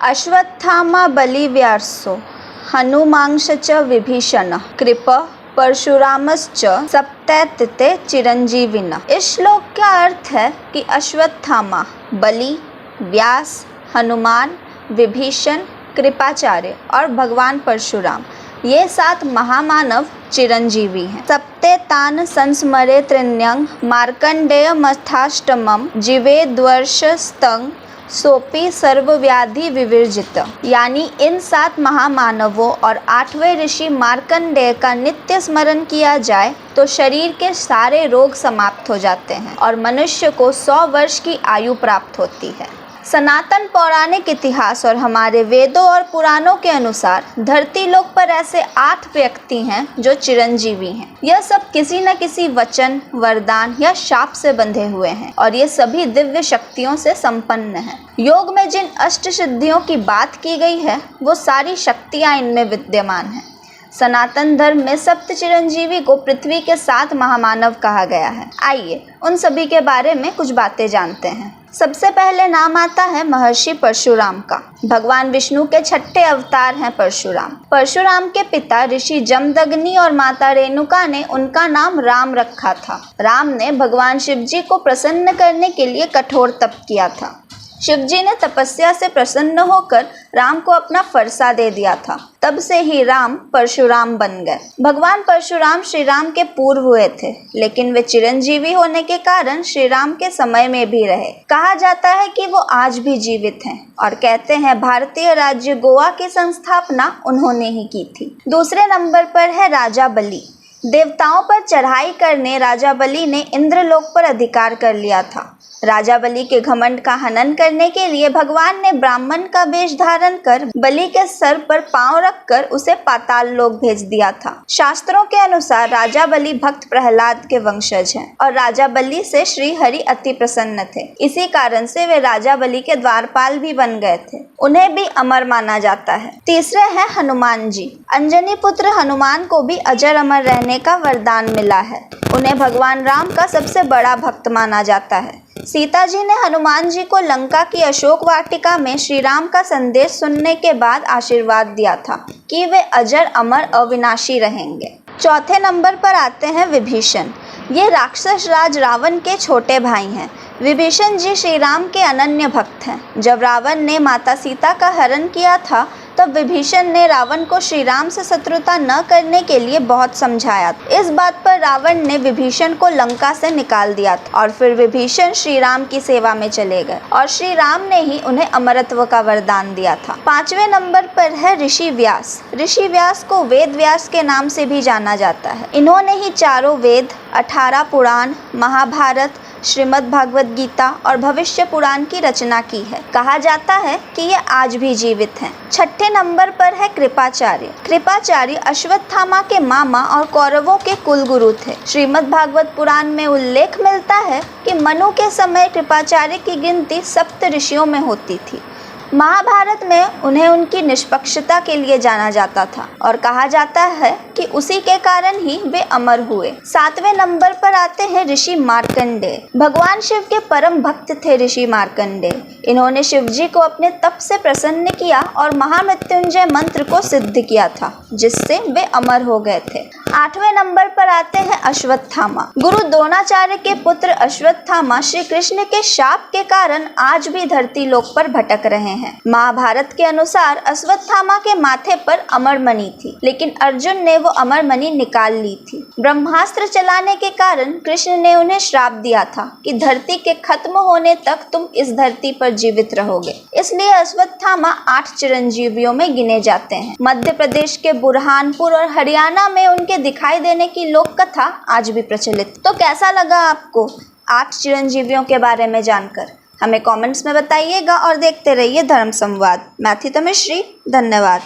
अश्वत्थामा बलिव्यासो हनुमांश्च विभीषणः कृपः परशुरामश्च सप्तैते चिरंजीविनः। इस श्लोक का अर्थ है कि अश्वत्थामा, बलि, व्यास, हनुमान, विभीषण, कृपाचार्य और भगवान परशुराम ये 7 महामानव चिरंजीवी हैं। सप्ते तान संस्मरे त्रिण्यं मार्कंडेयमथाष्टमं जीवेद्वर्षस्तं सोपी सर्वव्याधि विवर्जित। यानी इन 7 महामानवों और 8वें ऋषि मार्कंडेय का नित्य स्मरण किया जाए तो शरीर के सारे रोग समाप्त हो जाते हैं और मनुष्य को 100 वर्ष की आयु प्राप्त होती है। सनातन पौराणिक इतिहास और हमारे वेदों और पुराणों के अनुसार धरती लोक पर ऐसे 8 व्यक्ति हैं जो चिरंजीवी हैं। यह सब किसी न किसी वचन, वरदान या शाप से बंधे हुए हैं और ये सभी दिव्य शक्तियों से संपन्न हैं। योग में जिन अष्ट सिद्धियों की बात की गई है वो सारी शक्तियाँ इनमें विद्यमान हैं। सनातन धर्म में सप्त चिरंजीवी को पृथ्वी के 7 महामानव कहा गया है। आइए उन सभी के बारे में कुछ बातें जानते हैं। सबसे पहले नाम आता है महर्षि परशुराम का। भगवान विष्णु के 6ठे अवतार हैं परशुराम। परशुराम के पिता ऋषि जमदग्नि और माता रेणुका ने उनका नाम राम रखा था। राम ने भगवान शिव जी को प्रसन्न करने के लिए कठोर तप किया था। शिव जी ने तपस्या से प्रसन्न होकर राम को अपना फरसा दे दिया था। तब से ही राम परशुराम बन गए। भगवान परशुराम श्री राम के पूर्व हुए थे, लेकिन वे चिरंजीवी होने के कारण श्री राम के समय में भी रहे। कहा जाता है कि वो आज भी जीवित हैं और कहते हैं भारतीय राज्य गोवा की संस्थापना उन्होंने ही की थी। दूसरे नंबर पर है राजा बलि। देवताओं पर चढ़ाई करने राजा बलि ने इंद्रलोक पर अधिकार कर लिया था। राजा बलि के घमंड का हनन करने के लिए भगवान ने ब्राह्मण का वेश धारण कर बलि के सर पर पांव रखकर उसे पाताल लोक भेज दिया था। शास्त्रों के अनुसार राजा बलि भक्त प्रहलाद के वंशज हैं और राजा बलि से श्री हरि अति प्रसन्न थे। इसी कारण से वे राजा बलि के द्वारपाल भी बन गए थे। उन्हें भी अमर माना जाता है। तीसरे हैं हनुमान जी। अंजनी पुत्र हनुमान को भी अजर अमर रहने का वरदान मिला है। उन्हें भगवान राम का सबसे बड़ा भक्त माना जाता है। सीता जी ने हनुमान जी को लंका की अशोक वाटिका में श्री राम का संदेश सुनने के बाद आशीर्वाद दिया था कि वे अजर अमर अविनाशी रहेंगे। चौथे नंबर पर आते हैं विभीषण। ये राक्षस राज रावण के छोटे भाई हैं। विभीषण जी श्री राम के अनन्य भक्त हैं। जब रावण ने माता सीता का हरण किया था तब विभीषण ने रावण को श्री राम से शत्रुता न करने के लिए बहुत समझाया। इस बात पर रावण ने विभीषण को लंका से निकाल दिया था और फिर विभीषण श्री राम की सेवा में चले गए और श्री राम ने ही उन्हें अमरत्व का वरदान दिया था। 5वें नंबर पर है ऋषि व्यास। ऋषि व्यास को वेद व्यास के नाम से भी जाना जाता है। इन्होंने ही 4 वेद, 18 पुराण, महाभारत, श्रीमद् भागवत गीता और भविष्य पुराण की रचना की है। कहा जाता है कि ये आज भी जीवित हैं। 6ठे नंबर पर है कृपाचार्य। कृपाचार्य अश्वत्थामा के मामा और कौरवों के कुलगुरु थे। श्रीमद् भागवत पुराण में उल्लेख मिलता है कि मनु के समय कृपाचार्य की गिनती 7 ऋषियों में होती थी। महाभारत में उन्हें उनकी निष्पक्षता के लिए जाना जाता था और कहा जाता है कि उसी के कारण ही वे अमर हुए। 7वें नंबर पर आते हैं ऋषि मार्कंडेय। भगवान शिव के परम भक्त थे ऋषि मार्कंडेय। इन्होंने शिव जी को अपने तप से प्रसन्न किया और महामृत्युंजय मंत्र को सिद्ध किया था, जिससे वे अमर हो गए थे। 8वें नंबर पर आते हैं अश्वत्थामा। गुरु द्रोणाचार्य के पुत्र अश्वत्थामा श्री कृष्ण के शाप के कारण आज भी धरती लोक पर भटक रहे हैं। महाभारत के अनुसार अश्वत्थामा के माथे पर अमरमणि थी, लेकिन अर्जुन ने वो अमरमणि निकाल ली थी। ब्रह्मास्त्र चलाने के कारण कृष्ण ने उन्हें श्राप दिया था कि धरती के खत्म होने तक तुम इस धरती पर जीवित रहोगे। इसलिए अश्वत्थामा 8 चिरंजीवियों में गिने जाते हैं। मध्य प्रदेश के बुरहानपुर और हरियाणा में उनके दिखाई देने की लोक कथा आज भी प्रचलित। तो कैसा लगा आपको 8 चिरंजीवियों के बारे में जानकर? हमें कमेंट्स में बताइएगा और देखते रहिए धर्म संवाद। मैं थी तमिश्री। धन्यवाद।